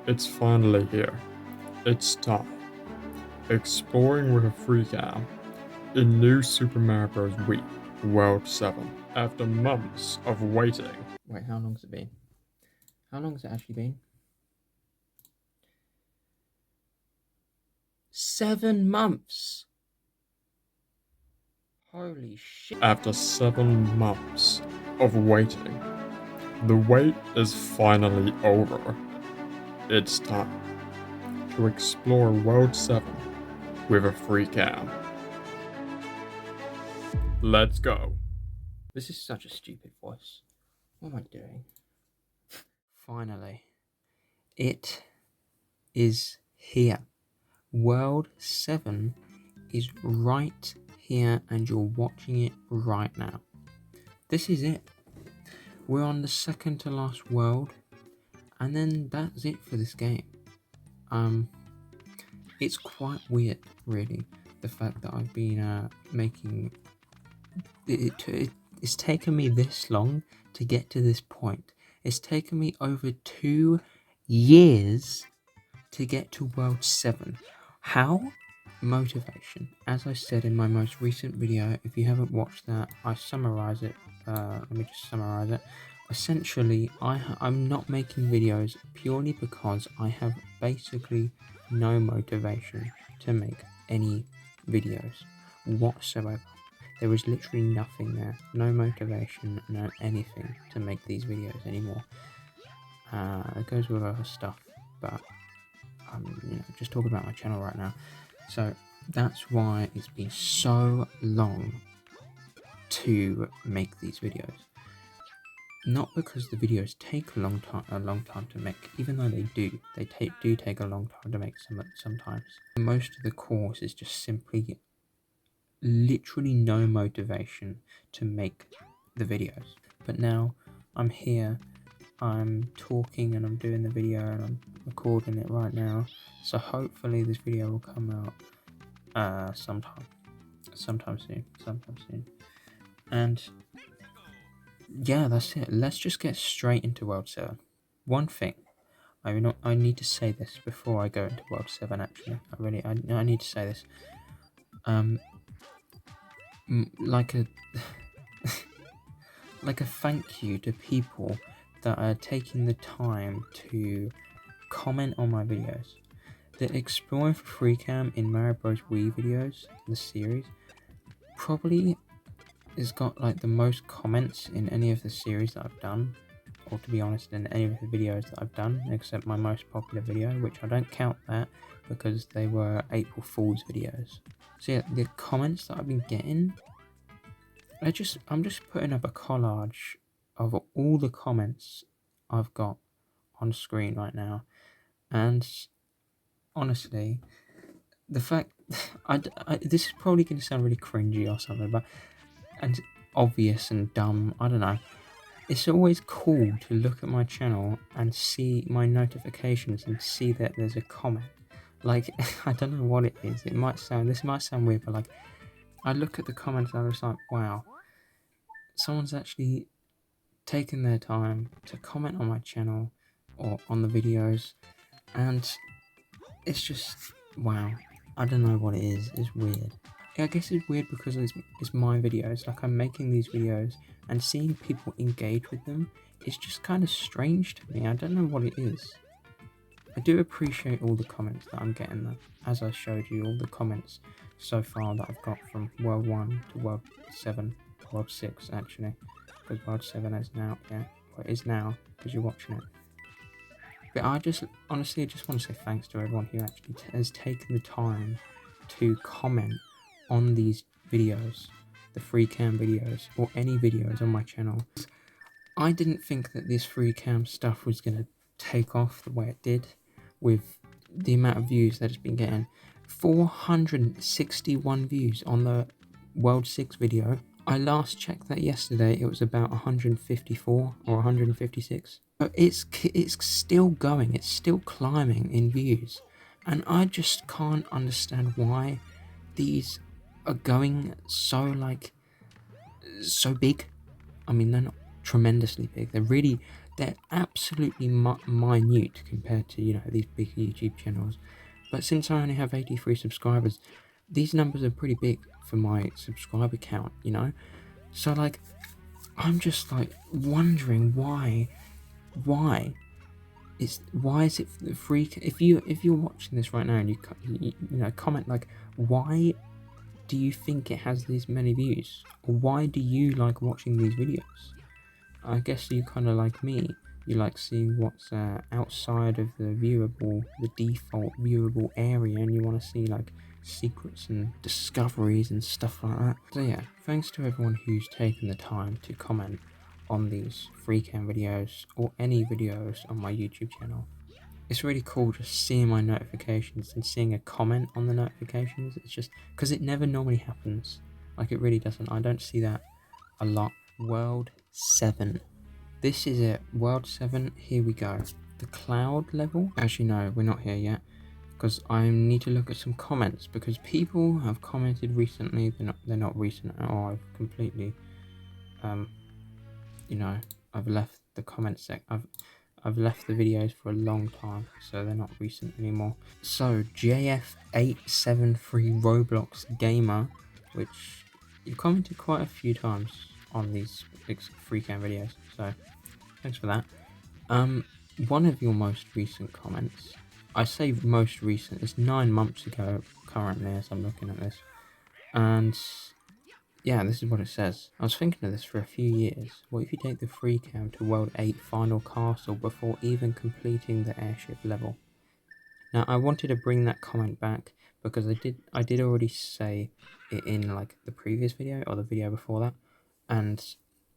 It's finally here. It's time. Exploring with a freecam in New Super Mario Bros. Wii World 7. After months of waiting. Wait, how long's it been? How long has it actually been? 7 months! Holy shit. After 7 months of waiting, the wait is finally over. It's time to explore World 7 with a freecam. Let's go. This is such a stupid voice. What am I doing? Finally, it is here. World 7 is right here and you're watching it right now. This is it. We're on the second to last world and then that's it for this game. It's quite weird, really, the fact that I've been making it's taken me this long to get to this point. It's taken me over 2 years to get to World 7. How? Motivation. As I said in my most recent video, if you haven't watched that, I summarize it. Let me just summarize it. Essentially, I'm not making videos purely because I have basically no motivation to make any videos whatsoever. There is literally nothing there, no motivation, no anything to make these videos anymore. It goes with other stuff, but I'm just talking about my channel right now. So that's why it's been so long to make these videos. Not because the videos take a long time to make, even though they do take a long time to make sometimes. Most of the course is just simply literally no motivation to make the videos. But now I'm here, I'm talking and I'm doing the video and I'm recording it right now, so hopefully this video will come out sometime soon. And yeah, that's it. Let's just get straight into World 7. One thing, I need to say this before I go into World 7. Actually, I need to say this. Like a like a thank you to people that are taking the time to comment on my videos. The Exploring for freecam in Mario Bros. Wii videos, the series, probably has got like the most comments in any of the series that I've done, or to be honest, in any of the videos that I've done, except my most popular video, which I don't count that because they were April Fool's videos. So yeah, the comments that I've been getting, I'm just putting up a collage of all the comments I've got on screen right now, and honestly, the fact this is probably going to sound really cringy or something, but and obvious and dumb, I don't know. It's always cool to look at my channel and see my notifications and see that there's a comment. Like, I don't know what it is. This might sound weird, but like, I look at the comments and I'm just like, wow, someone's actually taken their time to comment on my channel or on the videos, and it's just, wow. I don't know what it is. It's weird. I guess it's weird because it's my videos. Like, I'm making these videos and seeing people engage with them, it's just kind of strange to me. I don't know what it is. I do appreciate all the comments that I'm getting though. As I showed you, all the comments so far that I've got from World 1 to World 7, World 6 actually, because World 7 is now, yeah, well, it is now because you're watching it. But I just honestly just want to say thanks to everyone who actually has taken the time to comment on these videos, the freecam videos, or any videos on my channel. I didn't think that this freecam stuff was going to take off the way it did with the amount of views that it's been getting. 461 views on the World 6 video. I last checked that yesterday, it was about 154 or 156. But it's still going, it's still climbing in views. And I just can't understand why these are going so big. I mean, they're not tremendously big. They're they're absolutely minute compared to, you know, these big YouTube channels. But since I only have 83 subscribers, these numbers are pretty big for my subscriber count, you know? So, like, I'm just, like, wondering why is it free? If you're watching this right now and you know, comment, like, why do you think it has these many views? Or why do you like watching these videos? I guess you kind of like me. You like seeing what's outside of the default viewable area, and you want to see like secrets and discoveries and stuff like that. So yeah, thanks to everyone who's taken the time to comment on these freecam videos or any videos on my YouTube channel. It's really cool just seeing my notifications and seeing a comment on the notifications. It's just because it never normally happens. Like, it really doesn't. I don't see that a lot. World 7. This is it. World 7. Here we go. The cloud level. Actually, no, we're not here yet. Because I need to look at some comments. Because people have commented recently. They're not recent at all. I've completely, you know, I've left the comment sec. I've left the videos for a long time, so they're not recent anymore. So JF873 Roblox Gamer, which you commented quite a few times on these freecam videos, so thanks for that. One of your most recent comments, I say most recent, it's 9 months ago currently as I'm looking at this, and yeah, this is what it says. I was thinking of this for a few years. What if you take the free cam to World 8 Final Castle before even completing the airship level? Now, I wanted to bring that comment back because I did already say it in like the previous video or the video before that. And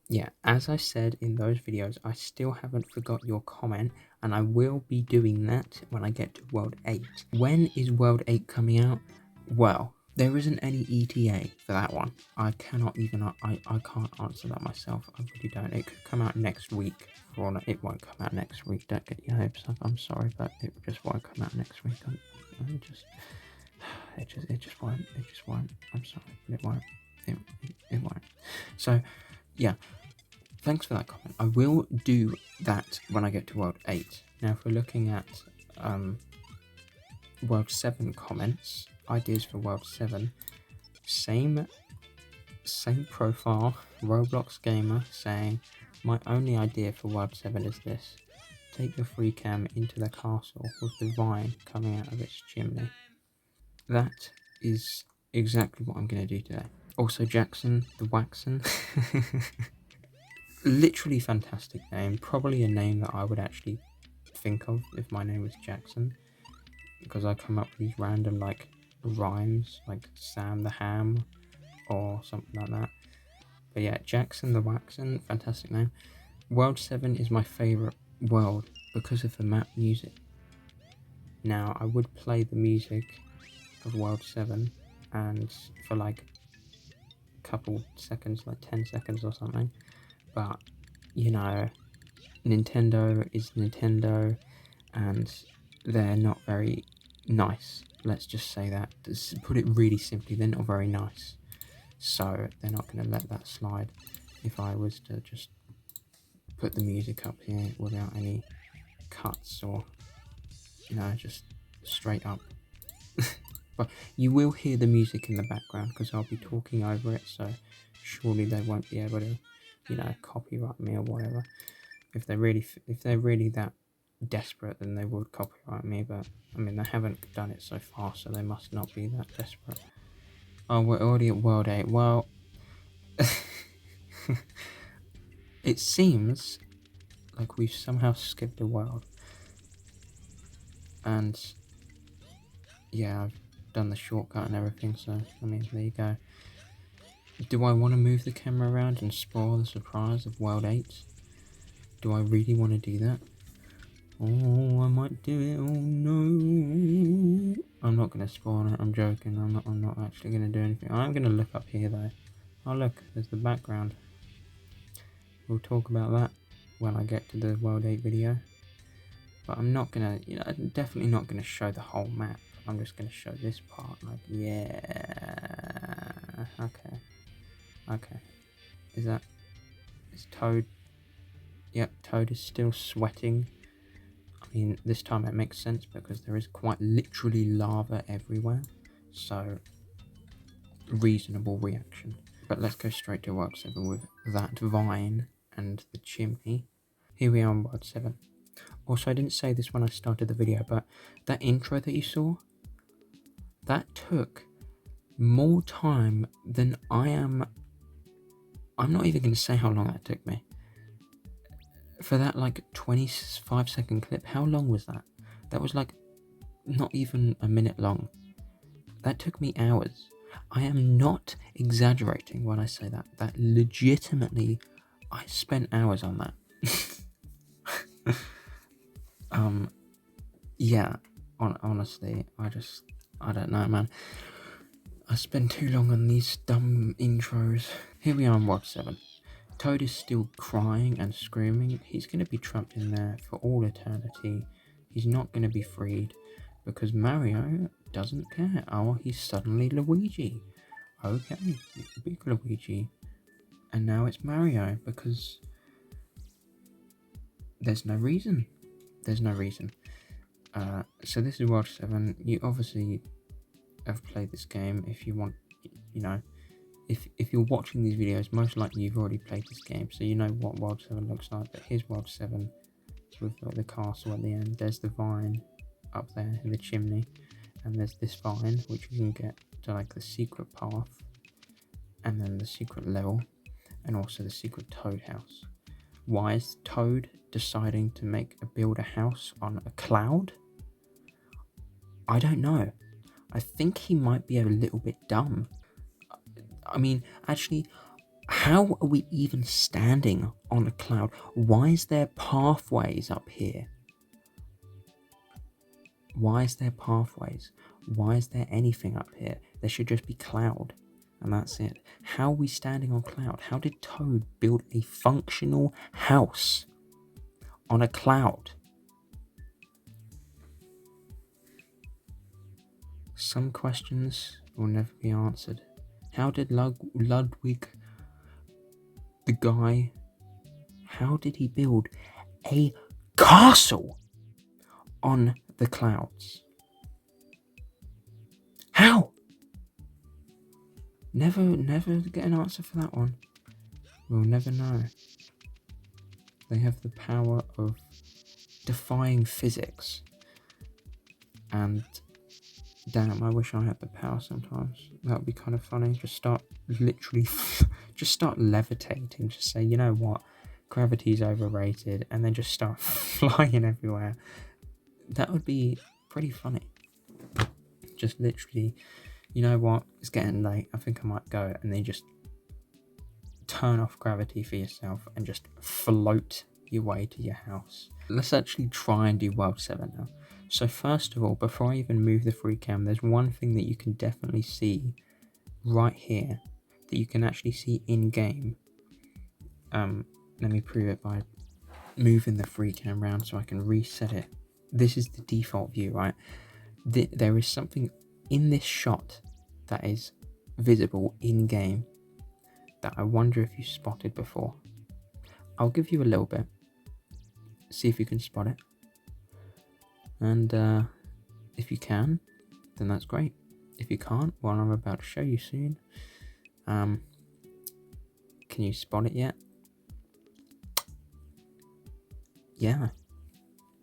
yeah, as I said in those videos, I still haven't forgot your comment, and I will be doing that when I get to World 8. When is World 8 coming out? Well, there isn't any ETA for that one. I cannot even, I can't answer that myself. I really don't. It could come out next week. Or no, it won't come out next week. Don't get your hopes up. I'm sorry, but it just won't come out next week. It just won't. It just won't. I'm sorry, but it won't. It won't. So, yeah. Thanks for that comment. I will do that when I get to World 8. Now, if we're looking at World 7 comments, ideas for World 7, same profile, Roblox Gamer, saying, my only idea for World 7 is this. Take the free cam into the castle with the vine coming out of its chimney. That is exactly what I'm going to do today. Also, Jackson the Waxon. Literally fantastic name. Probably a name that I would actually think of if my name was Jackson. Because I come up with these random like rhymes, like Sam the Ham or something like that. But yeah, Jackson the Waxon, fantastic name. World 7 is my favourite world because of the map music. Now, I would play the music of World 7 and for like a couple seconds, like 10 seconds or something. But, you know, Nintendo is Nintendo and they're not very nice. Let's just say that. Just put it really simply, they're not very nice. So they're not going to let that slide if I was to just put the music up here without any cuts or, you know, just straight up. But you will hear the music in the background because I'll be talking over it, so surely they won't be able to, you know, copyright me or whatever. If they're really that desperate, then they would copyright me, but I mean, they haven't done it so far, so they must not be that desperate. Oh, we're already at World 8. Well, it seems like we've somehow skipped a world. And yeah, I've done the shortcut and everything, so I mean, there you go. Do I want to move the camera around and spoil the surprise of World 8? Do I really want to do that? Oh, I might do it. Oh no! I'm not gonna spoil it. I'm joking. I'm not actually gonna do anything. I'm gonna look up here though. Oh look, there's the background. We'll talk about that when I get to the World 8 video. But I'm not gonna, you know, I'm definitely not gonna show the whole map. I'm just gonna show this part. Like, yeah, okay. Is Toad? Yep, Toad is still sweating. I mean, this time it makes sense because there is quite literally lava everywhere. So, reasonable reaction. But let's go straight to World 7 with that vine and the chimney. Here we are on World 7. Also, I didn't say this when I started the video, but that intro that you saw, that took more time than I'm not even going to say how long that took me. For that like 25-second clip, how long was that? That was like not even a minute long. That took me hours. I am not exaggerating when I say that. That legitimately, I spent hours on that. Yeah, honestly, I don't know, man. I spend too long on these dumb intros. Here we are on World 7. Toad is still crying and screaming. He's going to be trapped in there for all eternity. He's not going to be freed because Mario doesn't care. Oh, he's suddenly Luigi. Okay, big Luigi. And now it's Mario because there's no reason. There's no reason. So this is World 7. You obviously have played this game. If you want, you know, if you're watching these videos, most likely you've already played this game, so you know what World 7 looks like. But here's World 7 with the castle at the end. There's the vine up there in the chimney, and there's this vine which you can get to like the secret path, and then the secret level, and also the secret Toad house. Why is Toad deciding to build a house on a cloud? I don't know. I think he might be a little bit dumb. I mean, actually, how are we even standing on a cloud? Why is there pathways up here? Why is there pathways? Why is there anything up here? There should just be cloud, and that's it. How are we standing on cloud? How did Toad build a functional house on a cloud? Some questions will never be answered. How did Ludwig, the guy, how did he build a castle on the clouds? How? Never get an answer for that one. We'll never know. They have the power of defying physics. And damn, I wish I had the power sometimes. That would be kind of funny. Just start levitating. Just say, you know what? Gravity's overrated. And then just start flying everywhere. That would be pretty funny. Just literally, you know what? It's getting late. I think I might go. And then just turn off gravity for yourself and just float your way to your house. Let's actually try and do World 7 now. So first of all, before I even move the free cam, there's one thing that you can definitely see right here that you can actually see in game. Let me prove it by moving the free cam around so I can reset it. This is the default view, right? There is something in this shot that is visible in game that I wonder if you spotted before. I'll give you a little bit. See if you can spot it. And if you can, then that's great. If you can't, well, I'm about to show you soon. Can you spot it yet? Yeah.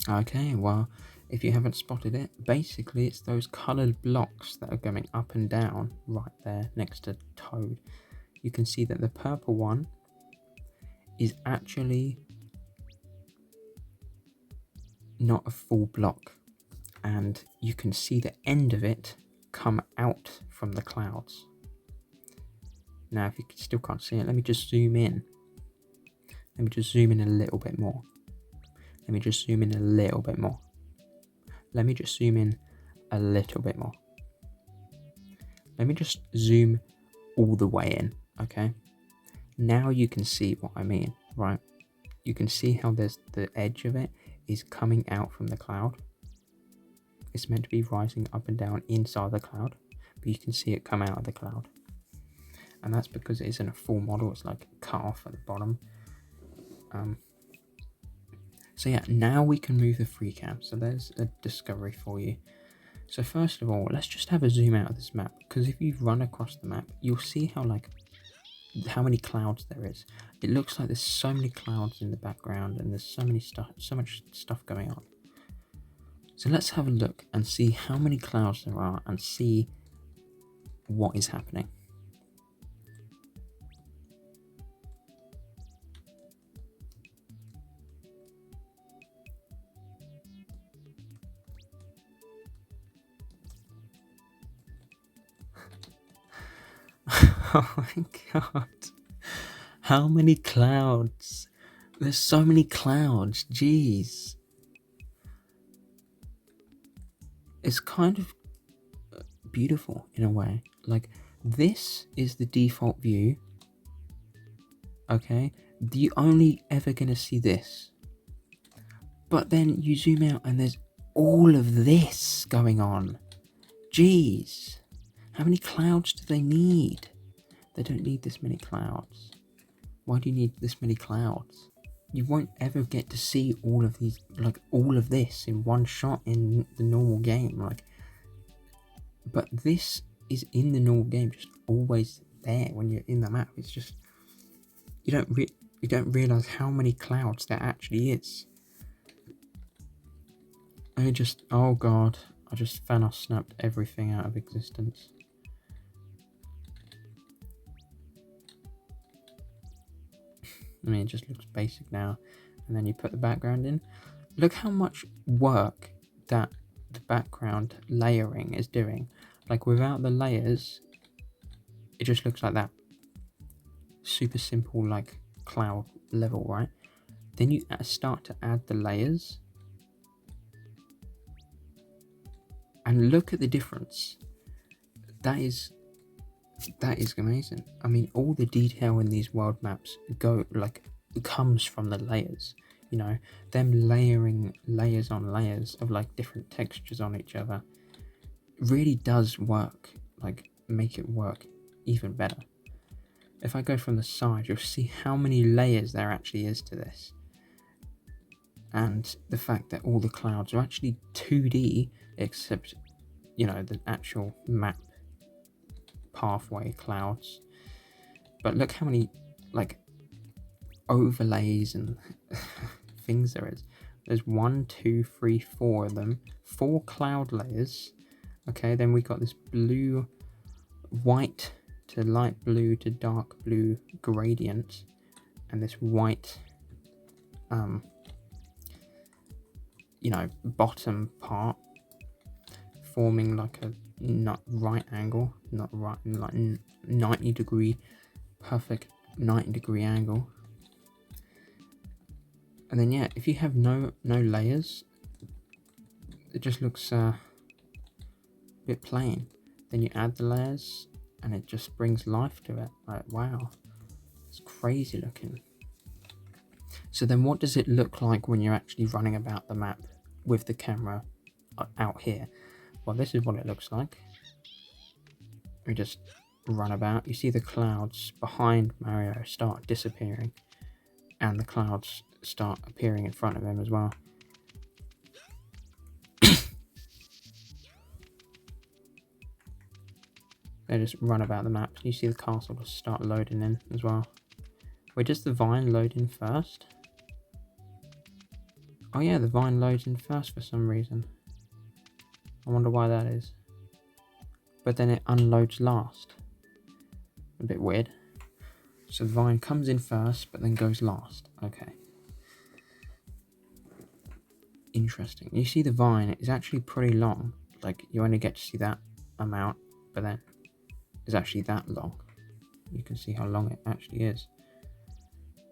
Okay, well, if you haven't spotted it, basically it's those coloured blocks that are going up and down right there next to Toad. You can see that the purple one is actually not a full block, and you can see the end of it come out from the clouds. Now, if you still can't see it, let me just zoom in. Let me just zoom in a little bit more. Let me just zoom in a little bit more. Let me just zoom in a little bit more. Let me just zoom all the way in, okay? Now you can see what I mean, right? You can see how there's the edge of it is coming out from the cloud. It's meant to be rising up and down inside the cloud, but you can see it come out of the cloud. And that's because it isn't a full model, it's like cut off at the bottom. So yeah, now we can move the free cam. So there's a discovery for you. So first of all, let's just have a zoom out of this map, because if you run across the map, you'll see how many clouds there is. It looks like there's so many clouds in the background, and there's so much stuff going on. So let's have a look and see how many clouds there are and see what is happening. Oh my god. How many clouds? There's so many clouds. Jeez. It's kind of beautiful in a way. Like, this is the default view. Okay? You're only ever gonna see this. But then you zoom out and there's all of this going on. Jeez. How many clouds do they need? They don't need this many clouds. Why do you need this many clouds? You won't ever get to see all of these, like all of this in one shot in the normal game. Like, but this is in the normal game, just always there when you're in the map. It's just you don't realize how many clouds there actually is. Oh god, I just Thanos snapped everything out of existence. I mean, it just looks basic now. And then you put the background in. Look how much work that the background layering is doing. Like, without the layers, it just looks like that. Super simple, like, cloud level, right? Then you start to add the layers. And look at the difference. That is amazing. I mean, all the detail in these world maps comes from the layers. You know, them layering layers on layers of like different textures on each other really does work, like make it work even better. If I go from the side, you'll see how many layers there actually is to this. And the fact that all the clouds are actually 2D, except, you know, the actual map pathway clouds. But look how many like overlays and things there is. There's 1, 2, 3, 4 of them. 4 cloud layers. Okay, then we got this blue, white to light blue to dark blue gradient, and this white you know, bottom part forming like a right angle, not right, like 90 degree, perfect 90 degree angle. And then yeah, if you have no layers, it just looks a bit plain. Then you add the layers and it just brings life to it. Like, wow, it's crazy looking. So then what does it look like when you're actually running about the map with the camera out here? Well, this is what it looks like. We just run about. You see the clouds behind Mario start disappearing, and the clouds start appearing in front of him as well. They just run about the map. You see the castle just start loading in as well. Wait, does the vine load in first? Oh yeah, the vine loads in first for some reason. I wonder why that is. But then it unloads last. A bit weird. So the vine comes in first, but then goes last. Okay. Interesting. You see the vine is actually pretty long. Like, you only get to see that amount, but then it's actually that long. You can see how long it actually is.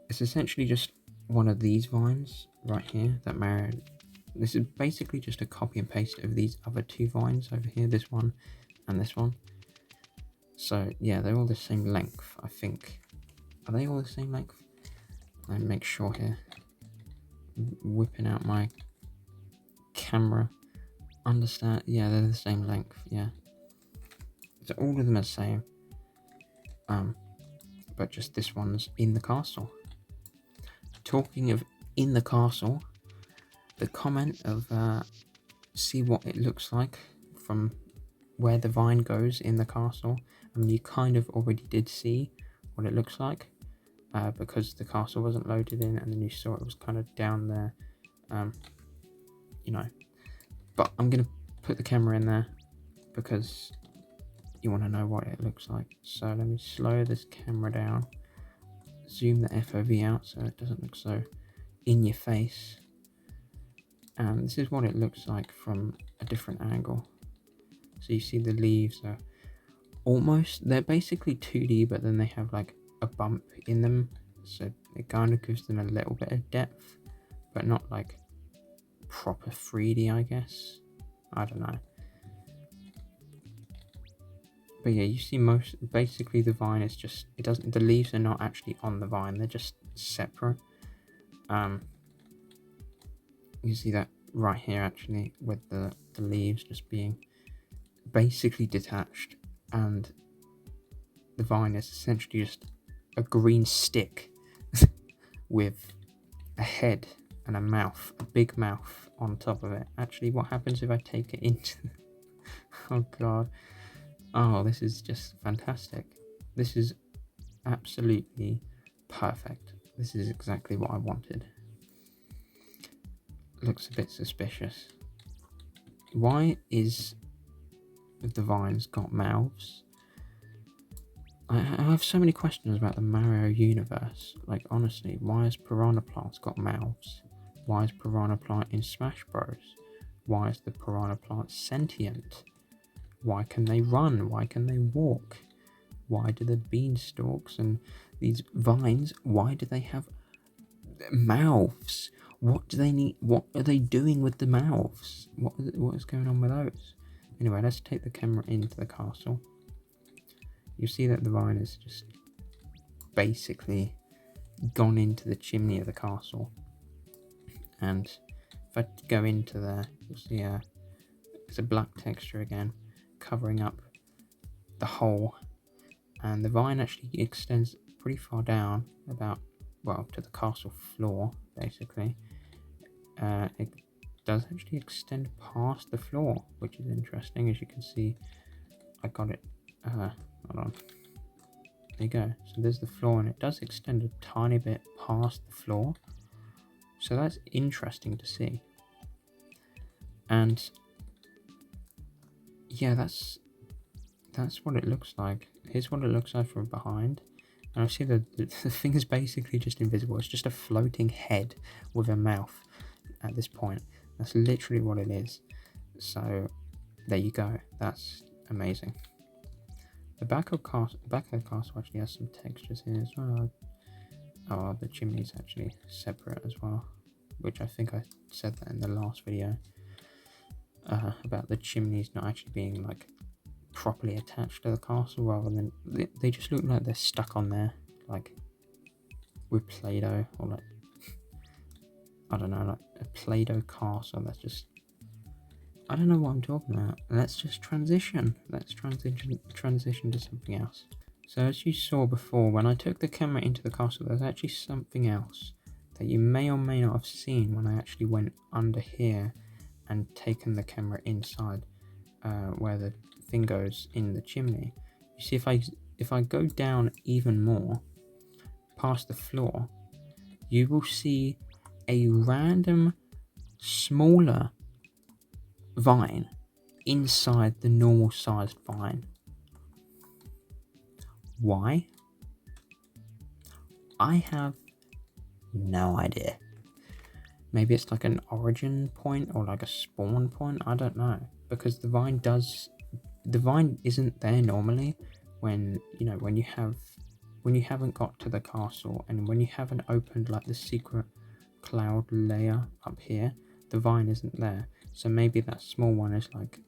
It's essentially just one of these vines right here that Mario... This is basically just a copy and paste of these other 2 vines over here, this one and this one. So yeah, they're all the same length, I think. Are they all the same length? Let me make sure here. Whipping out my camera. Understand? Yeah, they're the same length. Yeah. So all of them are the same. But just this one's in the castle. Talking of in the castle, the comment of see what it looks like from where the vine goes in the castle. I mean, you kind of already did see what it looks like because the castle wasn't loaded in, and then you saw it was kind of down there, you know. But I'm gonna put the camera in there because you want to know what it looks like. So let me slow this camera down, zoom the FOV out so it doesn't look so in your face, and this is what it looks like from a different angle. So you see the leaves are they're basically 2D, but then they have like a bump in them, so it kind of gives them a little bit of depth, but not like proper 3D, I guess. I don't know. But yeah, you see basically the vine is just, the leaves are not actually on the vine, they're just separate. You see that right here actually, with the leaves just being basically detached, and the vine is essentially just a green stick with a head and a mouth, a big mouth on top of it. Actually, what happens if I take it into oh god. Oh, this is just fantastic. This is absolutely perfect. This is exactly what I wanted. Looks a bit suspicious. Why is the vines got mouths? I have so many questions about the Mario universe. Like, honestly, why has Piranha Plants got mouths? Why is Piranha Plant in Smash Bros? Why is the Piranha Plant sentient? Why can they run? Why can they walk? Why do the beanstalks and these vines, why do they have mouths? What do they need? What are they doing with the mouths? What is going on with those? Anyway, let's take the camera into the castle. You see that the vine is just basically gone into the chimney of the castle. And if I go into there, you'll see it's a black texture again, covering up the hole. And the vine actually extends pretty far down, about, well, to the castle floor, basically. It does actually extend past the floor, which is interesting. As you can see, I got it, hold on. There you go. So there's the floor, and it does extend a tiny bit past the floor. So that's interesting to see. And yeah, that's what it looks like. Here's what it looks like from behind. And I see the thing is basically just invisible. It's just a floating head with a mouth at this point. That's literally what it is. So there you go. That's amazing. The back of the castle actually has some textures in it as well. Oh, the chimney's actually separate as well, which I think I said that in the last video about the chimneys not actually being like properly attached to the castle, rather than they just look like they're stuck on there, like with Play-Doh, or like I don't know, like a Play-Doh castle. That's just, I don't know what I'm talking about. Let's just transition. Let's transition to something else. So as you saw before, when I took the camera into the castle, there's actually something else that you may or may not have seen when I actually went under here and taken the camera inside where the thing goes in the chimney. You see, if I go down even more past the floor, you will see a random smaller vine inside the normal sized vine. Why? I have no idea. Maybe it's like an origin point or like a spawn point, I don't know. Because the vine isn't there normally when you haven't got to the castle, and when you haven't opened like the secret cloud layer up here, the vine isn't there. So maybe that small one is like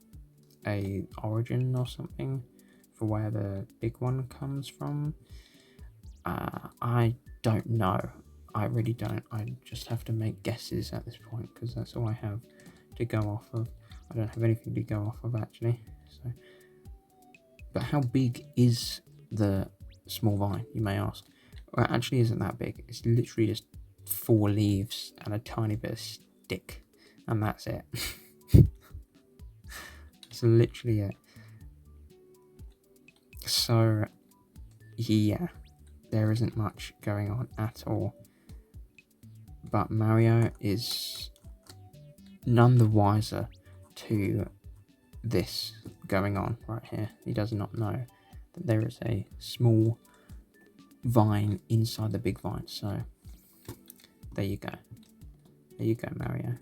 a origin or something for where the big one comes from. I don't know. I really don't. I just have to make guesses at this point because that's all I have to go off of. I don't have anything to go off of actually. So, but how big is the small vine, you may ask? Well, it actually isn't that big. It's literally just 4 leaves and a tiny bit of stick. And that's it. That's literally it. So, yeah, there isn't much going on at all. But Mario is none the wiser to this going on right here. He does not know that there is a small vine inside the big vine. So, there you go. There you go, Mario.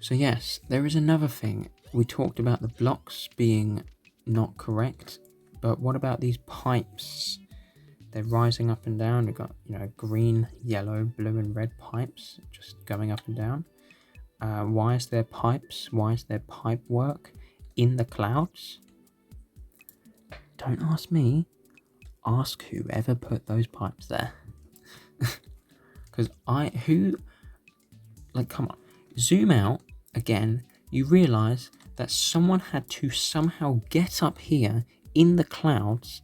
So yes, there is another thing. We talked about the blocks being not correct, but what about these pipes? They're rising up and down. We've got, green, yellow, blue and red pipes just going up and down. Why is there pipes? Why is there pipe work in the clouds? Don't ask me. Ask whoever put those pipes there. Because come on. Zoom out again. You realise that someone had to somehow get up here in the clouds,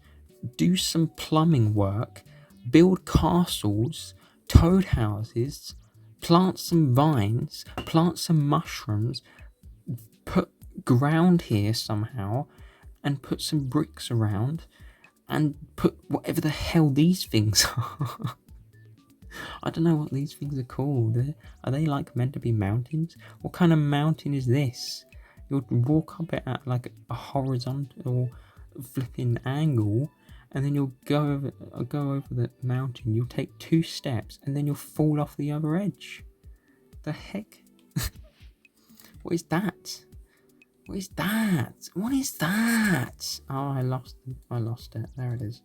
do some plumbing work, build castles, toad houses, plant some vines, plant some mushrooms, put ground here somehow, and put some bricks around, and put whatever the hell these things are. I don't know what these things are called. Are they like meant to be mountains? What kind of mountain is this? You'll walk up it at like a horizontal flipping angle, and then you'll go over the mountain. You'll take 2 steps, and then you'll fall off the other edge. The heck? What is that? What is that? What is that? Oh, I lost it. There it is.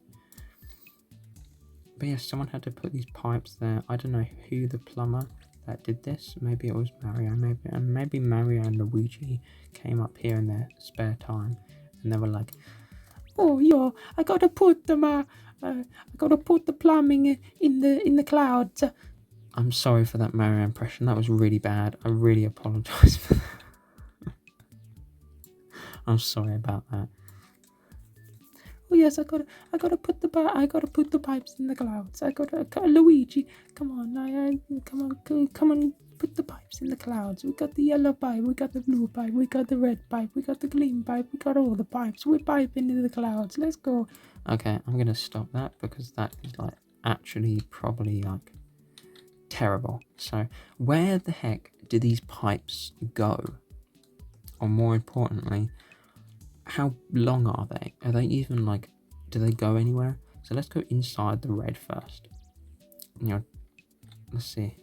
But yes, someone had to put these pipes there. I don't know who the plumber that did this. Maybe it was Mario. Maybe Mario and Luigi came up here in their spare time, and they were like, "Oh, yeah, I gotta put the plumbing in the clouds." I'm sorry for that Mario impression. That was really bad. I really apologise for that. I'm sorry about that. Oh yes, I gotta put the pipes in the clouds. Luigi, come on, come on, put the pipes in the clouds. We got the yellow pipe, we got the blue pipe, we got the red pipe, we got the green pipe, we got all the pipes. We're piping into the clouds. Let's go. Okay, I'm gonna stop that because that is actually probably terrible. So where the heck do these pipes go? Or more importantly, how long are they? Are they even do they go anywhere? So let's go inside the red first. Let's see.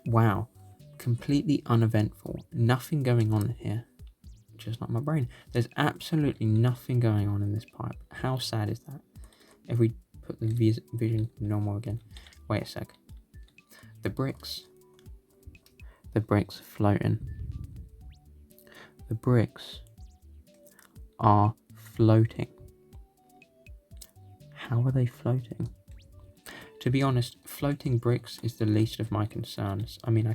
Wow, completely uneventful. Nothing going on here. Just like my brain. There's absolutely nothing going on in this pipe. How sad is that? If we put the vision normal again. Wait a sec. The bricks are floating. The bricks are floating. How are they floating? To be honest, floating bricks is the least of my concerns. I mean, I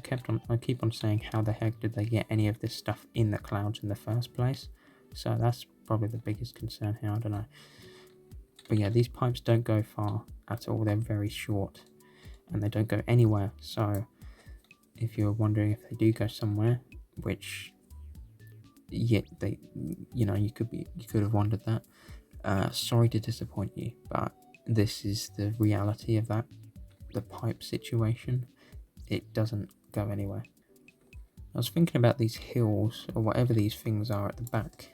keep on saying, how the heck did they get any of this stuff in the clouds in the first place? So that's probably the biggest concern here. I don't know. But yeah, these pipes don't go far at all. They're very short, and they don't go anywhere. So if you're wondering if they do go somewhere, which yeah, you could have wondered that. Sorry to disappoint you, but this is the reality of that. The pipe situation, it doesn't go anywhere. I was thinking about these hills, or whatever these things are at the back.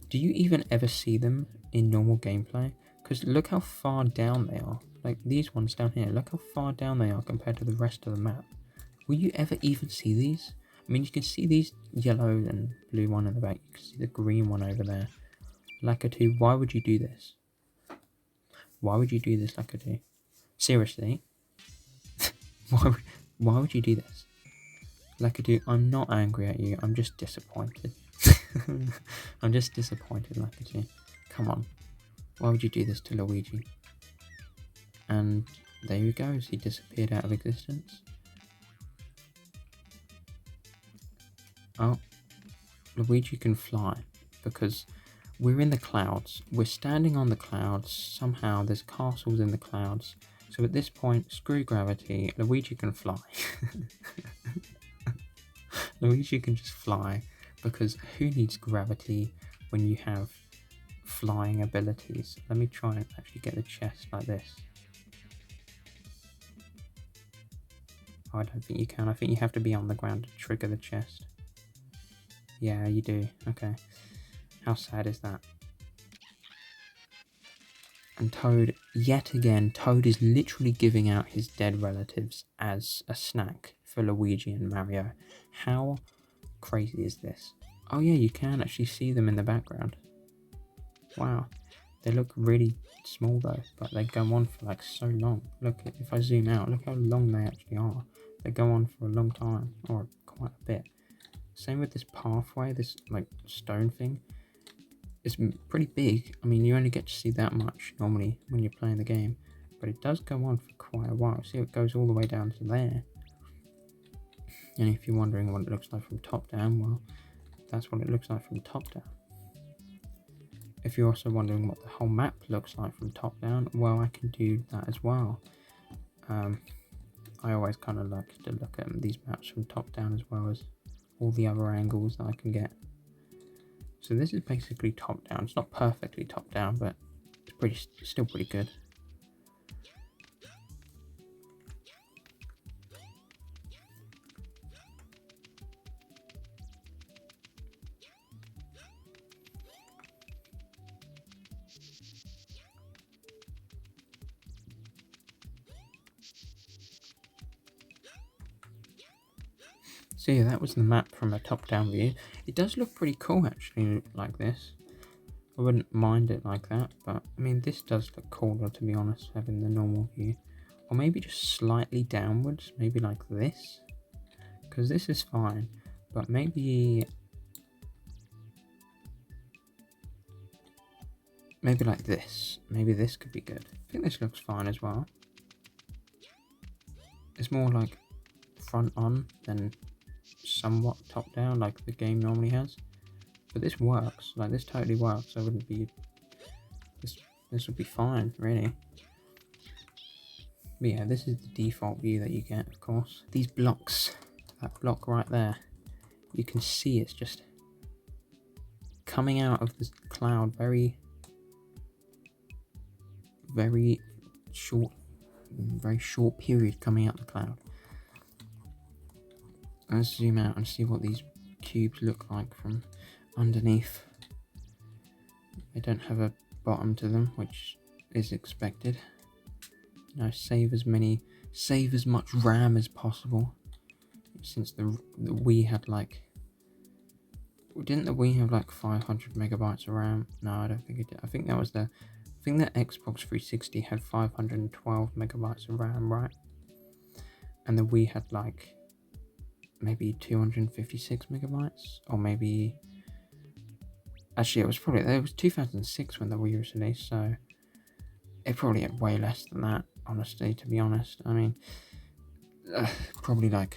Do you even ever see them in normal gameplay? Because look how far down they are. Like these ones down here, look how far down they are compared to the rest of the map. Will you ever even see these? I mean, you can see these yellow and blue one in the back. You can see the green one over there. Lakitu, why would you do this? Why would you do this, Lakitu? Seriously? Why would you do this? Lakitu, I'm not angry at you. I'm just disappointed. I'm just disappointed, Lakitu. Come on. Why would you do this to Luigi? And there he goes. He disappeared out of existence. Oh, Luigi can fly because we're in the clouds. We're standing on the clouds. Somehow there's castles in the clouds. So at this point, screw gravity. Luigi can fly. Luigi can just fly, because who needs gravity when you have flying abilities? Let me try and actually get the chest like this. Oh, I don't think you can. I think you have to be on the ground to trigger the chest. Yeah, you do. Okay. How sad is that? And Toad, yet again, Toad is literally giving out his dead relatives as a snack for Luigi and Mario. How crazy is this? Oh yeah, you can actually see them in the background. Wow. They look really small though, but they go on for like so long. Look, if I zoom out, look how long they actually are. They go on for a long time, or quite a bit. Same with this pathway, this like stone thing. It's pretty big. I mean, you only get to see that much normally when you're playing the game, but it does go on for quite a while. See, it goes all the way down to there. And if you're wondering what it looks like from top down, well, that's what it looks like from top down. If you're also wondering what the whole map looks like from top down, well, I can do that as well. I always kind of like to look at these maps from top down as well as all the other angles that I can get. So this is basically top down. It's not perfectly top down, but it's still pretty good. So yeah, that was the map from a top-down view. It does look pretty cool actually, like this. I wouldn't mind it like that, but I mean this does look cooler to be honest, having the normal view. Or maybe just slightly downwards, maybe like this. Because this is fine, but maybe like this. Maybe this could be good. I think this looks fine as well. It's more like front on than somewhat top down like the game normally has, but this works. Like this totally works. I wouldn't be this would be fine really. But yeah, this is the default view that you get, of course. These blocks, that block right there, you can see it's just coming out of this cloud very short period coming out the cloud. Let's zoom out and see what these cubes look like from underneath. They don't have a bottom to them, which is expected. You know, save as much RAM as possible. Since the Wii had like, didn't the Wii have like 500 megabytes of RAM? No, I don't think it did. I think the Xbox 360 had 512 megabytes of RAM, right? And the Wii had like maybe 256 megabytes, or maybe actually it was 2006 when the Wii was released, so it probably had way less than that, honestly, to be honest. I mean, probably like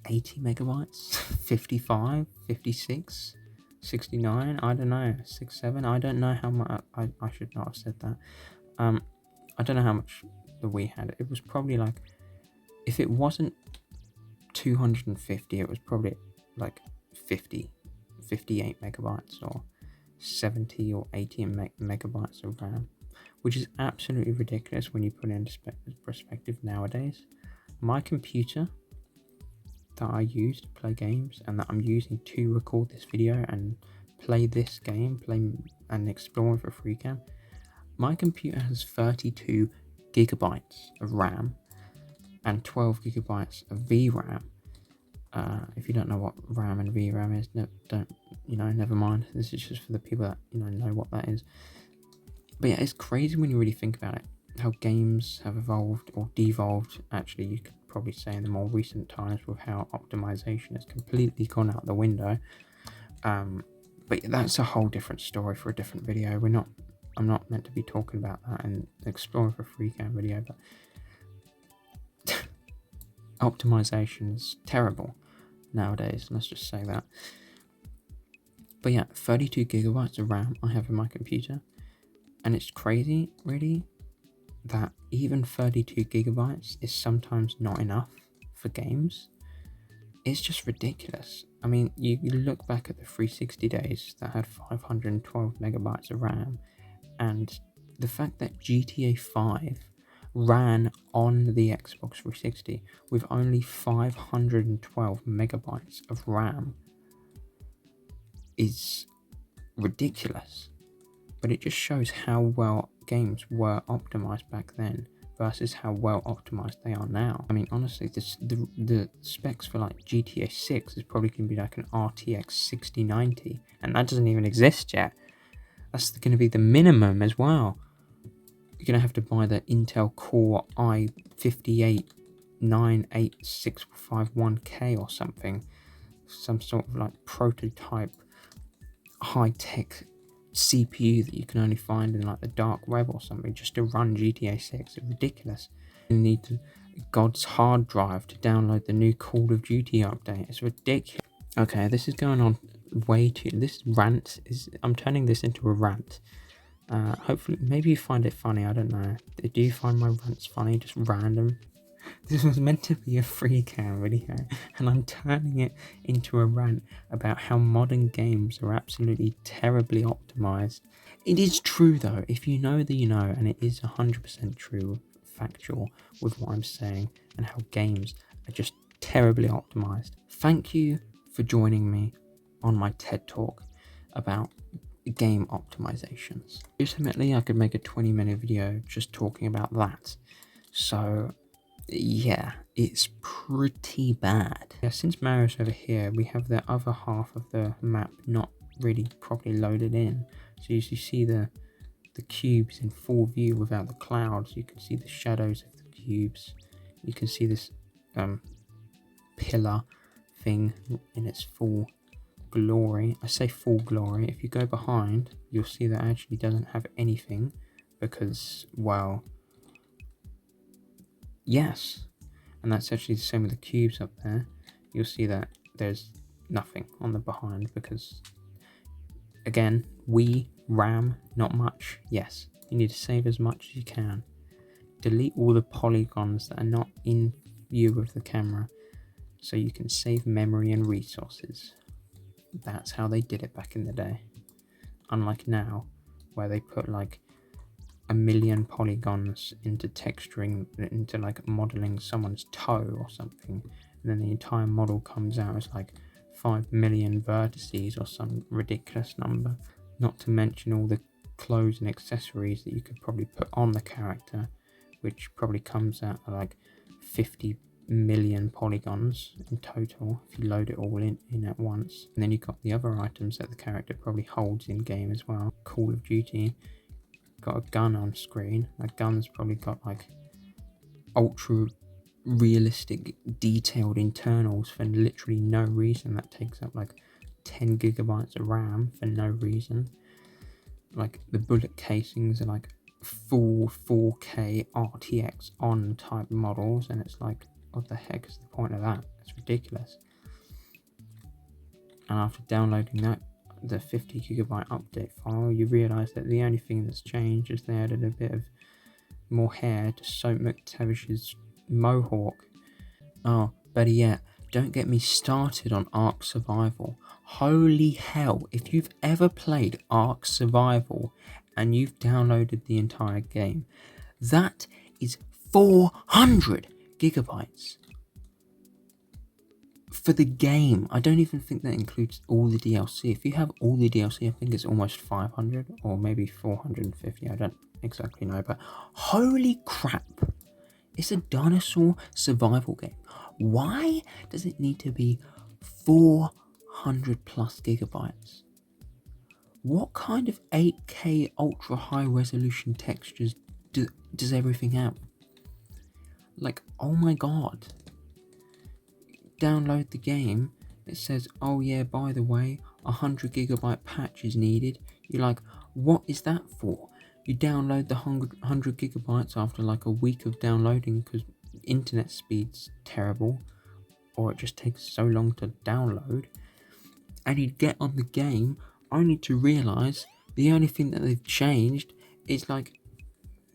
80 megabytes, 55, 56, 69, I don't know, 67, I don't know how much, I should not have said that. I don't know how much the Wii had. It was probably like, if it wasn't 250, it was probably like 50, 58 megabytes or 70 or 80 megabytes of RAM, which is absolutely ridiculous when you put it into perspective nowadays. My computer that I use to play games and that I'm using to record this video and play this game, and explore for freecam, my computer has 32 gigabytes of RAM and 12 gigabytes of VRAM. If you don't know what RAM and VRAM is, never mind. This is just for the people that know what that is. But yeah, it's crazy when you really think about it, how games have evolved or devolved. Actually, you could probably say in the more recent times, with how optimization has completely gone out the window. But that's a whole different story for a different video. I'm not meant to be talking about that in exploring for freecam video, but optimization is terrible nowadays, let's just say that. But yeah, 32 gigabytes of RAM I have in my computer, and it's crazy really that even 32 gigabytes is sometimes not enough for games. It's just ridiculous. I mean, you look back at the 360 days that had 512 megabytes of RAM, and the fact that GTA 5 ran on the Xbox 360 with only 512 megabytes of RAM is ridiculous. But it just shows how well games were optimized back then versus how well optimized they are now. I mean, honestly, the specs for like GTA 6 is probably going to be like an RTX 6090, and that doesn't even exist yet. That's going to be the minimum as well. You're going to have to buy the Intel Core i58-98651K or something. Some sort of like prototype high-tech CPU that you can only find in like the dark web or something just to run GTA 6. It's ridiculous. You need God's hard drive to download the new Call of Duty update. It's ridiculous. Okay, this is going on way too... This rant is... I'm turning this into a rant. Hopefully, maybe you find it funny, I don't know. Do you find my rants funny? Just random? This was meant to be a free cam video, and I'm turning it into a rant about how modern games are absolutely terribly optimized. It is true though, if you know that you know, and it is 100% true, factual with what I'm saying, and how games are just terribly optimized. Thank you for joining me on my TED Talk about game optimizations. Ultimately, I could make a 20-minute video just talking about that. So yeah, it's pretty bad. Yeah, since Mario's over here, we have the other half of the map not really properly loaded in. So as you see the cubes in full view without the clouds, you can see the shadows of the cubes. You can see this pillar thing in its full glory. I say full glory. If you go behind, you'll see that it actually doesn't have anything because, well, yes, and that's actually the same with the cubes up there. You'll see that there's nothing on the behind because, again, RAM, not much. Yes, you need to save as much as you can. Delete all the polygons that are not in view of the camera so you can save memory and resources. That's how they did it back in the day. Unlike now, where they put like 1,000,000 polygons into texturing, into like modeling someone's toe or something, and then the entire model comes out as like 5 million vertices or some ridiculous number. Not to mention all the clothes and accessories that you could probably put on the character, which probably comes out at like 50 million polygons in total if you load it all in at once. And then you've got the other items that the character probably holds in game as well. Call of Duty got a gun on screen. That gun's probably got like ultra realistic detailed internals for literally no reason. That takes up like 10 gigabytes of RAM for no reason. Like the bullet casings are like full 4K RTX on type models, and it's like, what the heck is the point of that? It's ridiculous. And after downloading that, the 50 gigabyte update file, you realise that the only thing that's changed is they added a bit of more hair to Soap McTavish's mohawk. Oh, better yet, don't get me started on Ark Survival. Holy hell, if you've ever played Ark Survival and you've downloaded the entire game, that is 400 gigabytes for the game. I don't even think that includes all the DLC. If you have all the DLC, I think it's almost 500 or maybe 450. I don't exactly know, but holy crap, it's a dinosaur survival game. Why does it need to be 400 plus gigabytes? What kind of 8K ultra high resolution textures does everything have? Like, oh my god. Download the game, it says, oh yeah, by the way, 100 gigabyte patch is needed. You're like, what is that for? You download the 100 gigabytes after like a week of downloading because internet speed's terrible, or it just takes so long to download, and you get on the game only to realise the only thing that they've changed is like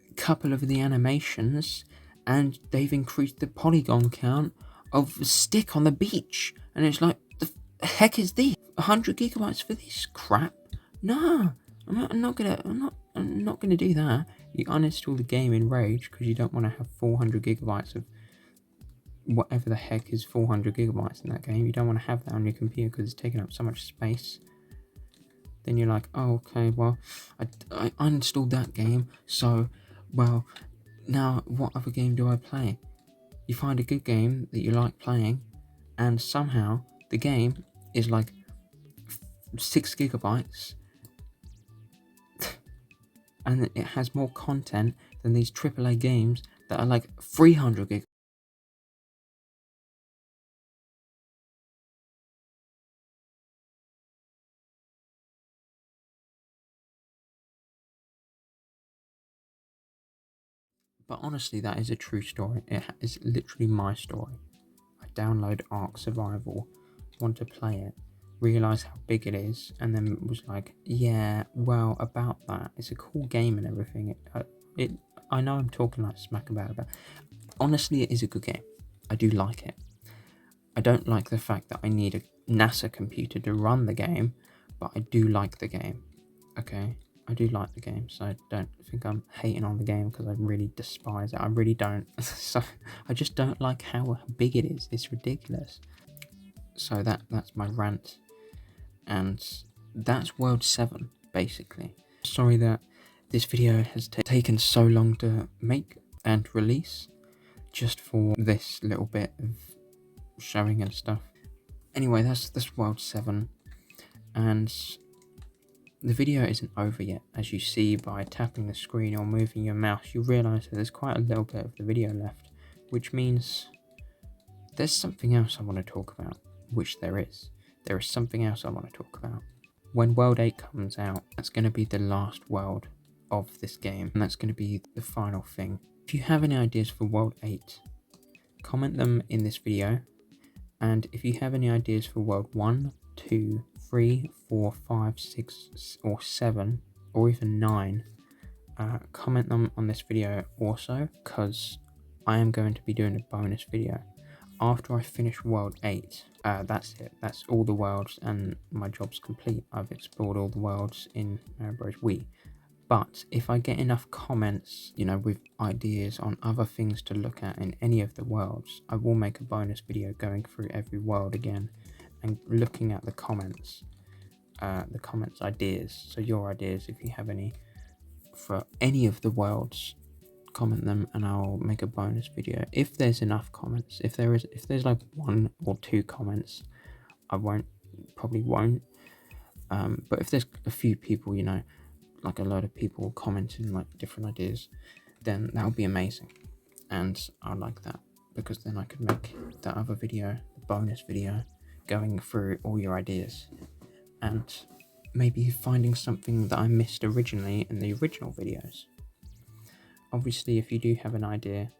a couple of the animations, and they've increased the polygon count of a stick on the beach, and it's like, the heck is this? 100 gigabytes for this crap? No, I'm not gonna do that. You uninstall the game in Rage because you don't want to have 400 gigabytes of whatever the heck is 400 gigabytes in that game. You don't want to have that on your computer because it's taking up so much space. Then you're like, oh, okay, well, I uninstalled that game, so, well, now what other game do I play? You find a good game that you like playing, and somehow the game is like 6 gigabytes, and it has more content than these AAA games that are like 300 gigabytes. But honestly, that is a true story. It is literally my story. I downloaded Ark Survival, wanted to play it, realised how big it is, and then was like, yeah, well, about that. It's a cool game and everything. I know I'm talking like smack about it, but honestly, it is a good game. I do like it. I don't like the fact that I need a NASA computer to run the game, but I do like the game. Okay? I do like the game, so I don't think I'm hating on the game because I really despise it. I really don't. So I just don't like how big it is. It's ridiculous. So that's my rant, and that's World 7 basically. Sorry that this video has taken so long to make and release, just for this little bit of showing and stuff. Anyway, that's World 7, and the video isn't over yet. As you see by tapping the screen or moving your mouse, you realise that there's quite a little bit of the video left, which means there's something else I want to talk about, which there is. There is something else I want to talk about. When World 8 comes out, that's going to be the last world of this game, and that's going to be the final thing. If you have any ideas for World 8, comment them in this video, and if you have any ideas for World 1, 2, 3, 4, 5, 6, or 7, or even 9, comment them on this video also, because I am going to be doing a bonus video after I finish World 8. That's it. That's all the worlds, and my job's complete. I've explored all the worlds in Mario Bros. Wii. But if I get enough comments, with ideas on other things to look at in any of the worlds, I will make a bonus video going through every world again and looking at the comments ideas. So your ideas, if you have any for any of the worlds, comment them and I'll make a bonus video if there's enough comments. If there's like 1 or 2 comments, I probably won't. But if there's a few people, like a load of people commenting like different ideas, then that would be amazing, and I like that, because then I could make that other video, the bonus video, going through all your ideas and maybe finding something that I missed originally in the original videos. Obviously, if you do have an idea,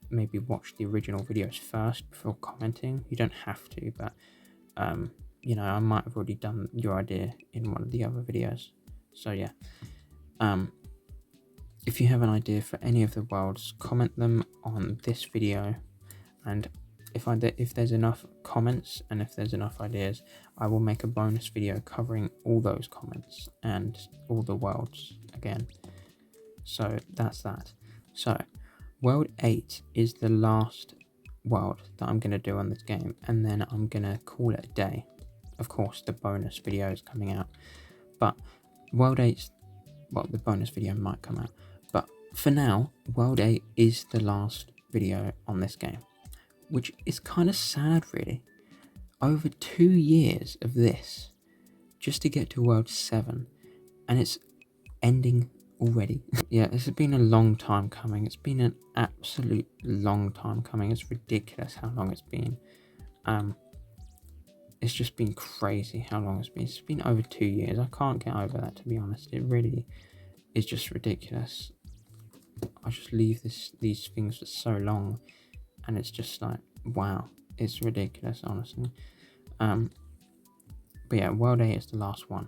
maybe watch the original videos first before commenting. You don't have to, but I might have already done your idea in one of the other videos. So yeah, if you have an idea for any of the worlds, comment them on this video, and if there's enough comments and if there's enough ideas, I will make a bonus video covering all those comments and all the worlds again. So that's that. So World 8 is the last world that I'm going to do on this game, and then I'm going to call it a day. Of course, the bonus video is coming out, but World 8, the bonus video might come out, but for now, World 8 is the last video on this game, which is kind of sad, really. Over 2 years of this, just to get to World 7, and it's ending already. Yeah, this has been a long time coming. It's been an absolute long time coming. It's ridiculous how long it's been. It's just been crazy how long it's been. It's been over 2 years. I can't get over that, to be honest. It really is just ridiculous. I just leave these things for so long, and it's just like, wow, it's ridiculous, honestly. But yeah, World 8 is the last one.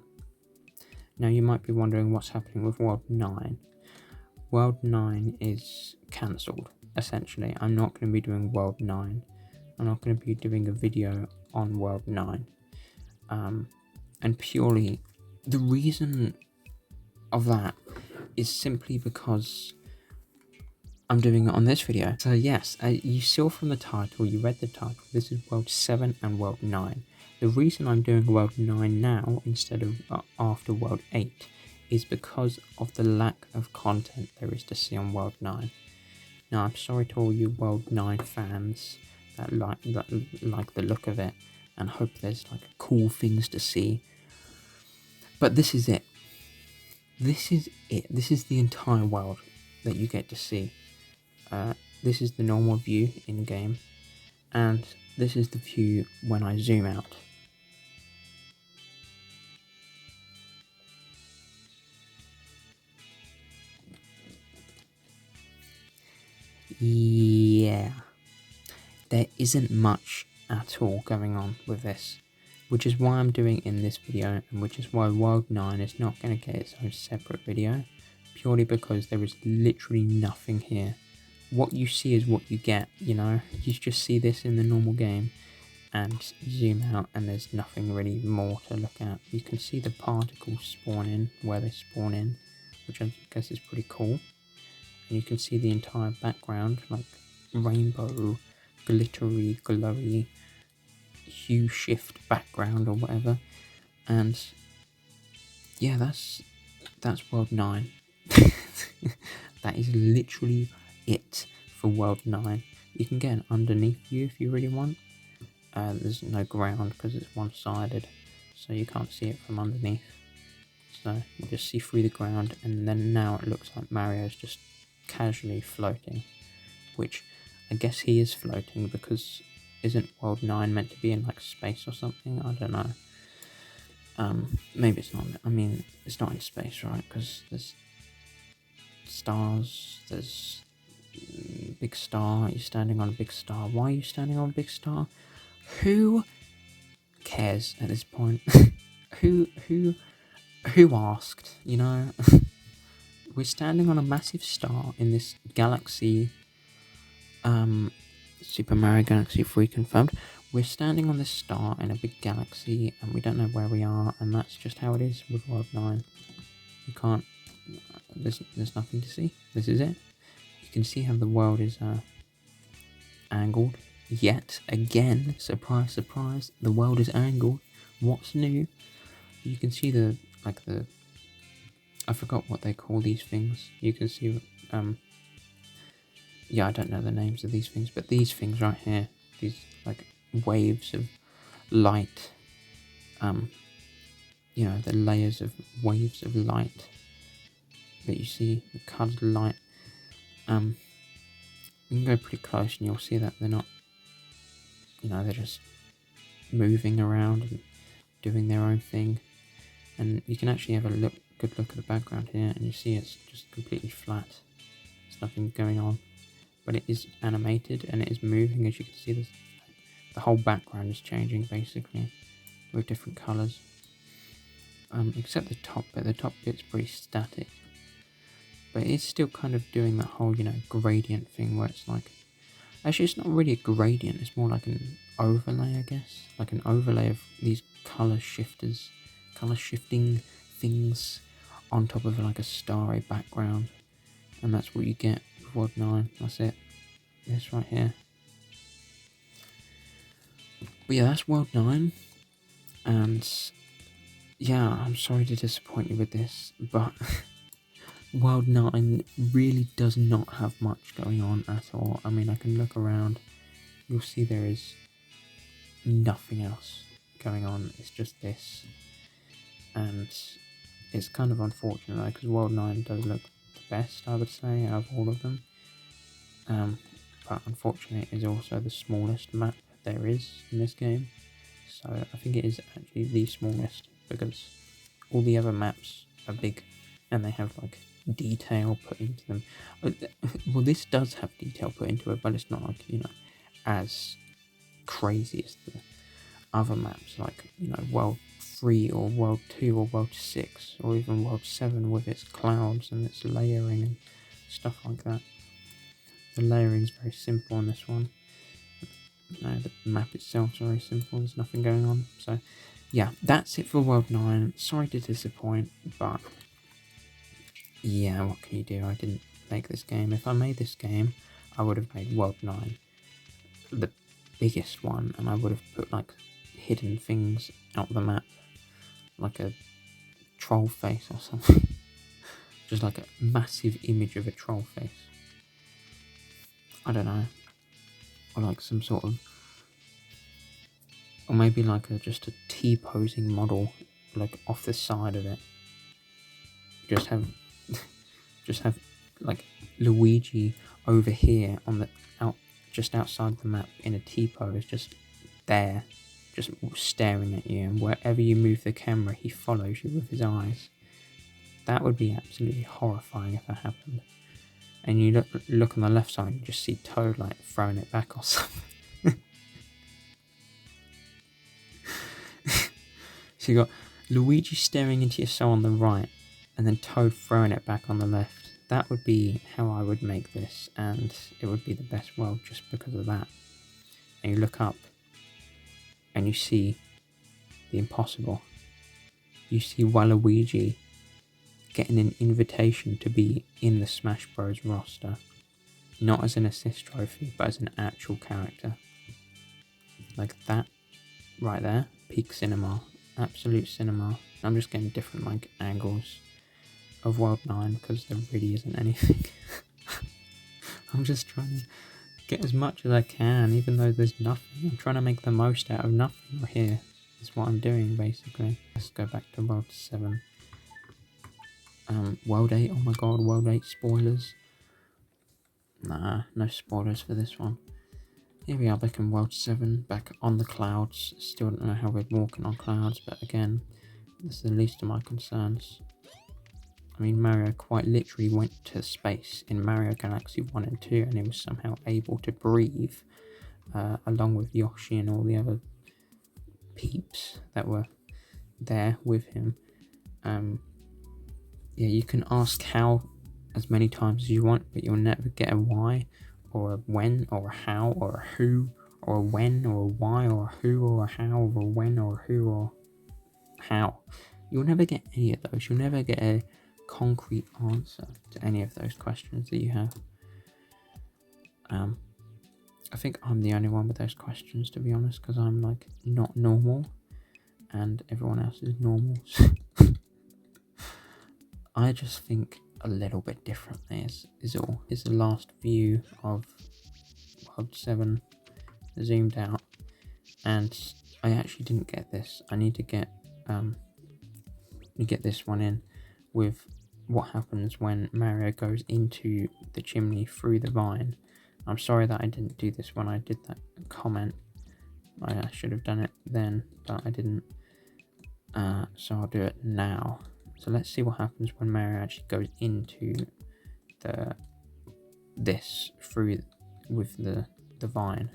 Now you might be wondering what's happening with World 9. World 9 is cancelled. essentially. I'm not going to be doing World 9. I'm not going to be doing a video on World 9. And purely, the reason of that is simply because I'm doing it on this video. So yes, you saw from the title, you read the title, this is World 7 and World 9. The reason I'm doing World 9 now instead of after World 8 is because of the lack of content there is to see on World 9. Now I'm sorry to all you World 9 fans that like the look of it and hope there's like cool things to see. But this is it. This is it. This is the entire world that you get to see. This is the normal view in game, and this is the view when I zoom out. Yeah, there isn't much at all going on with this, which is why I'm doing it in this video, and which is why World 9 is not going to get its own separate video, purely because there is literally nothing here. What you see is what you get, you know? You just see this in the normal game, and zoom out, and there's nothing really more to look at. You can see the particles spawn in, where they spawn in, which I guess is pretty cool. And you can see the entire background, like rainbow, glittery, glowy, hue shift background or whatever. And yeah, that's World 9. That is literally it for World 9. You can get an underneath view if you really want. There's no ground because it's one-sided, so you can't see it from underneath. So you just see through the ground, and then now it looks like Mario's just casually floating, which I guess he is floating because isn't World 9 meant to be in like space or something? I don't know. Maybe it's not. I mean, it's not in space, right? Because there's stars, there's big star. You're standing on a big star. Why are you standing on a big star? Who cares at this point? who asked, you know? We're standing on a massive star in this galaxy. Super Mario Galaxy 3 confirmed. We're standing on this star in a big galaxy, and we don't know where we are, and that's just how it is with World 9. You can't. There's nothing to see. This is it. You can see how the world is angled. Yet again, surprise, surprise, the world is angled. What's new? You can see I forgot what they call these things. You can see, yeah, I don't know the names of these things, but these things right here, these like waves of light, you know, the layers of waves of light that you see, the coloured light. You can go pretty close and you'll see that they're not, you know, they're just moving around and doing their own thing. And you can actually have a good look at the background here, and you see it's just completely flat. There's nothing going on, but it is animated and it is moving. As you can see, the whole background is changing basically with different colours. Except the top bit. The top bit's pretty static, but it's still kind of doing that whole, you know, gradient thing where it's like, actually it's not really a gradient, it's more like an overlay, I guess, like an overlay of these colour shifting things on top of like a starry background, and that's what you get with World 9. That's it. This right here. But yeah, that's World 9, and yeah, I'm sorry to disappoint you with this, but World 9 really does not have much going on at all. I mean, I can look around, you'll see there is nothing else going on, it's just this. And it's kind of unfortunate, because World 9 does look the best, I would say, out of all of them. But unfortunately, it is also the smallest map there is in this game. So I think it is actually the smallest, because all the other maps are big and they have like detail put into them. Well, this does have detail put into it, but it's not like, you know, as crazy as the other maps, like, you know, World 3 or World 2 or World 6 or even World 7 with its clouds and its layering and stuff like that. The layering's very simple on this one. The map itself's very simple, there's nothing going on. So yeah, that's it for World 9. Sorry to disappoint, but yeah, what can you do? I didn't make this game. If I made this game, I would have made World 9 the biggest one, and I would have put like hidden things out the map, like a troll face or something. Just like a massive image of a troll face. I don't know. Or like some sort of, or maybe like just a T-posing model, like off the side of it. Just have like Luigi over here on the just outside the map in a T-pose, just there, just staring at you, and wherever you move the camera, he follows you with his eyes. That would be absolutely horrifying if that happened. And you look on the left side, and you just see Toad like throwing it back or something. So you got Luigi staring into your soul on the right, and then Toad throwing it back on the left. That would be how I would make this, and it would be the best world just because of that. And you look up, and you see the impossible. You see Waluigi getting an invitation to be in the Smash Bros roster. Not as an assist trophy, but as an actual character. Like that, right there, peak cinema, absolute cinema. I'm just getting different like angles of World 9 because there really isn't anything. I'm just trying to get as much as I can, even though there's nothing. I'm trying to make the most out of nothing right here. Is what I'm doing basically. Let's go back to World 7. World 8, oh my god, World 8 spoilers. Nah, no spoilers for this one. Here we are back in World 7, back on the clouds. Still don't know how we're walking on clouds, but again, this is the least of my concerns. I mean, Mario quite literally went to space in Mario Galaxy 1 and 2, and he was somehow able to breathe, along with Yoshi and all the other peeps that were there with him. Yeah, you can ask how as many times as you want, but you'll never get a why, or a when, or a how, or a who, or a when, or a why, or a who, or a how, or a when, or a who, or how. You'll never get any of those. You'll never get a concrete answer to any of those questions that you have. I think I'm the only one with those questions, to be honest, because I'm like not normal, and everyone else is normal. I just think a little bit differently is all. Is the last view of World 7 zoomed out, and I actually didn't get this. I need to get this one in with what happens when Mario goes into the chimney through the vine. I'm sorry that I didn't do this when I did that comment. I should have done it then, but I didn't. So I'll do it now. So let's see what happens when Mario actually goes into this through with the vine.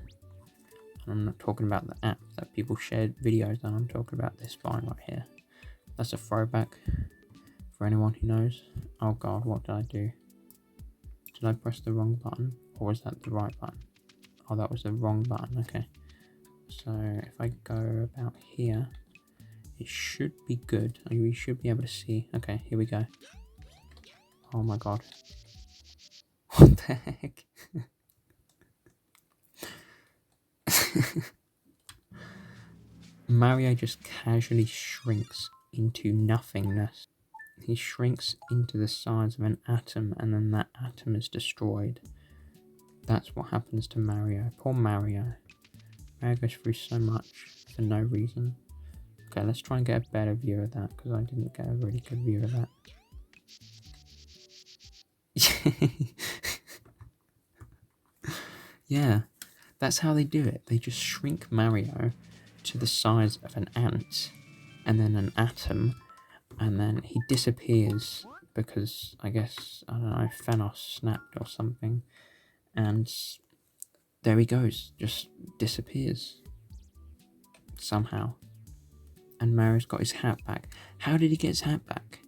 And I'm not talking about the app that people shared videos on. I'm talking about this vine right here. That's a throwback for anyone who knows. Oh god, what did I do? Did I press the wrong button, or was that the right button? Oh, that was the wrong button. Okay. So if I go about here, it should be good. We should be able to see. Okay, here we go. Oh my god. What the heck? Mario just casually shrinks into nothingness. He shrinks into the size of an atom, and then that atom is destroyed. That's what happens to Mario. Poor Mario. Mario goes through so much for no reason. Okay, let's try and get a better view of that, because I didn't get a really good view of that. Yeah, that's how they do it. They just shrink Mario to the size of an ant, and then an atom, and then he disappears because, I guess, I don't know, Thanos snapped or something, and there he goes, just disappears somehow. And Mario's got his hat back. How did he get his hat back?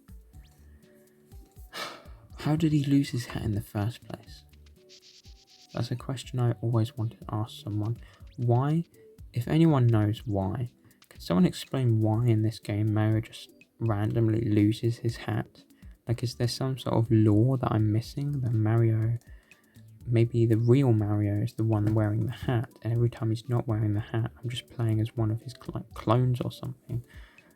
How did he lose his hat in the first place? That's a question I always wanted to ask someone. Why, if anyone knows why, can someone explain why in this game Mario just randomly loses his hat? Like, is there some sort of law that I'm missing? That Mario, maybe the real Mario is the one wearing the hat, and every time he's not wearing the hat, I'm just playing as one of his clones or something.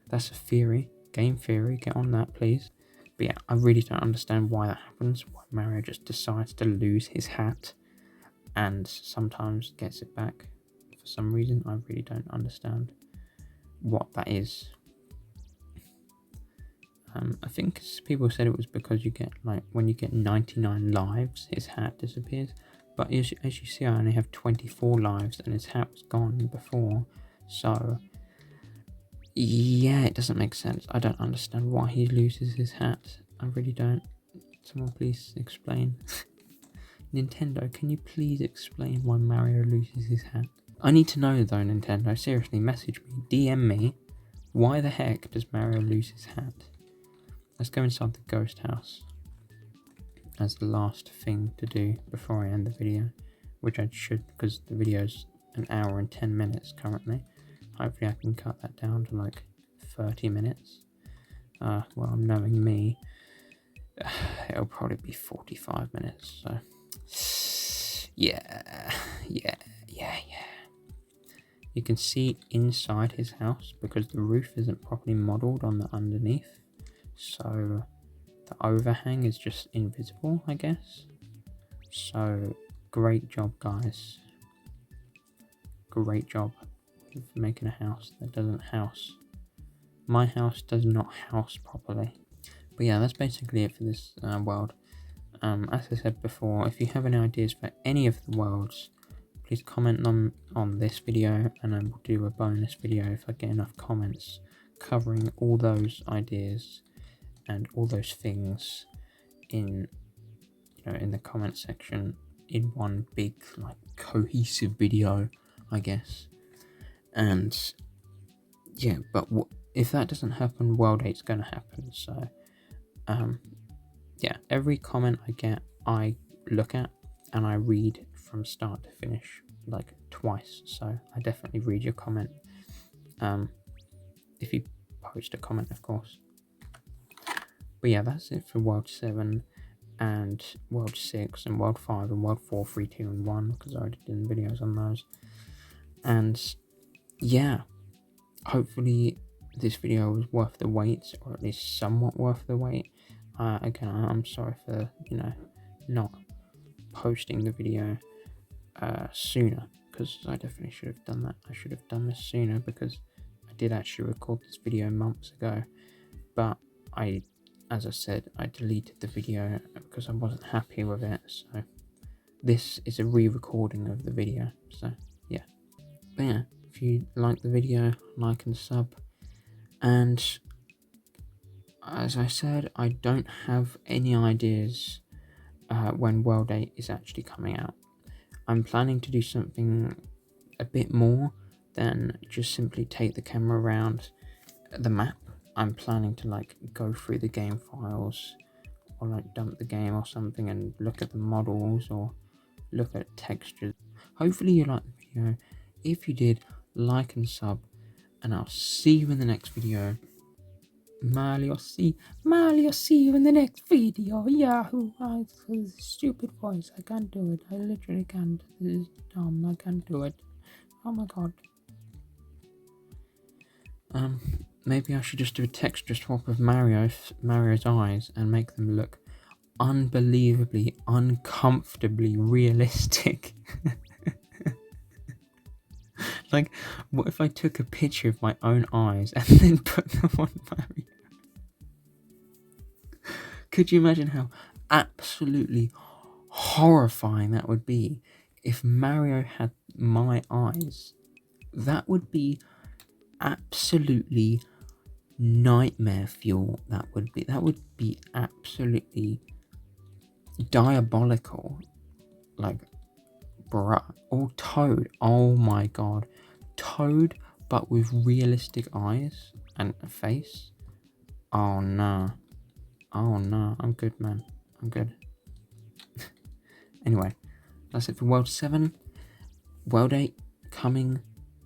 That's a theory, game theory, get on that please. But yeah, I really don't understand why that happens, why Mario just decides to lose his hat and sometimes gets it back for some reason. I really don't understand what that is. I think people said it was because you get, like, when you get 99 lives, his hat disappears. But as you see, I only have 24 lives and his hat was gone before. So, yeah, it doesn't make sense. I don't understand why he loses his hat. I really don't. Someone please explain. Nintendo, can you please explain why Mario loses his hat? I need to know though, Nintendo. Seriously, message me. DM me. Why the heck does Mario lose his hat? Let's go inside the ghost house as the last thing to do before I end the video, which I should, because the video's an hour and 10 minutes currently. Hopefully I can cut that down to like 30 minutes. Well, knowing me, it'll probably be 45 minutes, so yeah. You can see inside his house because the roof isn't properly modelled on the underneath, so the overhang is just invisible, I guess. So great job, guys. Great job with making a house that doesn't house. My house does not house properly. But yeah, that's basically it for this world. As I said before, if you have any ideas for any of the worlds, please comment them on this video, and I will do a bonus video if I get enough comments covering all those ideas and all those things in the comment section in one big, like, cohesive video, I guess. And yeah, but if that doesn't happen, World 8's gonna happen. So yeah, every comment I get, I look at and I read from start to finish, like, twice. So I definitely read your comment, if you post a comment, of course. But yeah, that's it for World 7 and World 6 and World 5 and World 4, 3, 2 and 1, because I already did videos on those. And yeah, hopefully this video was worth the wait, or at least somewhat worth the wait. Again, I'm sorry for not posting the video sooner, because I definitely should have done that. I should have done this sooner, because I did actually record this video months ago, but as I said, I deleted the video because I wasn't happy with it. So this is a re-recording of the video. So yeah. But yeah, if you like the video, like and sub. And as I said, I don't have any ideas when World 8 is actually coming out. I'm planning to do something a bit more than just simply take the camera around the map. I'm planning to, like, go through the game files, or like dump the game or something and look at the models or look at textures. Hopefully you liked the video. If you did, like and sub, and I'll see you in the next video. Mario, see you in the next video. Yahoo! Stupid voice. I can't do it. I literally can't. This is dumb. I can't do it. Oh my god. Maybe I should just do a texture swap of Mario's eyes and make them look unbelievably, uncomfortably realistic. Like, what if I took a picture of my own eyes and then put them on Mario? Could you imagine how absolutely horrifying that would be if Mario had my eyes? That would be absolutely nightmare fuel. That would be absolutely diabolical. Like, bruh. Or Toad. Oh my god. Toad, but with realistic eyes and a face. Oh no. I'm good, man. I'm good. Anyway, that's it for World 7. World 8 coming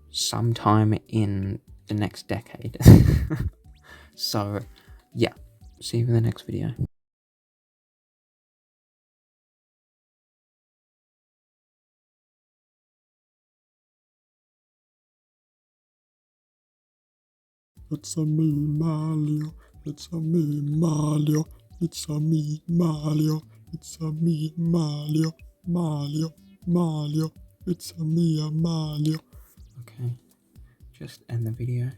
sometime in the next decade. So, yeah, see you in the next video. It's a me, Mario. It's a me, Mario. It's a me, Mario. It's a me, Mario. Mario, Mario. It's a me, Mario. Okay, just end the video.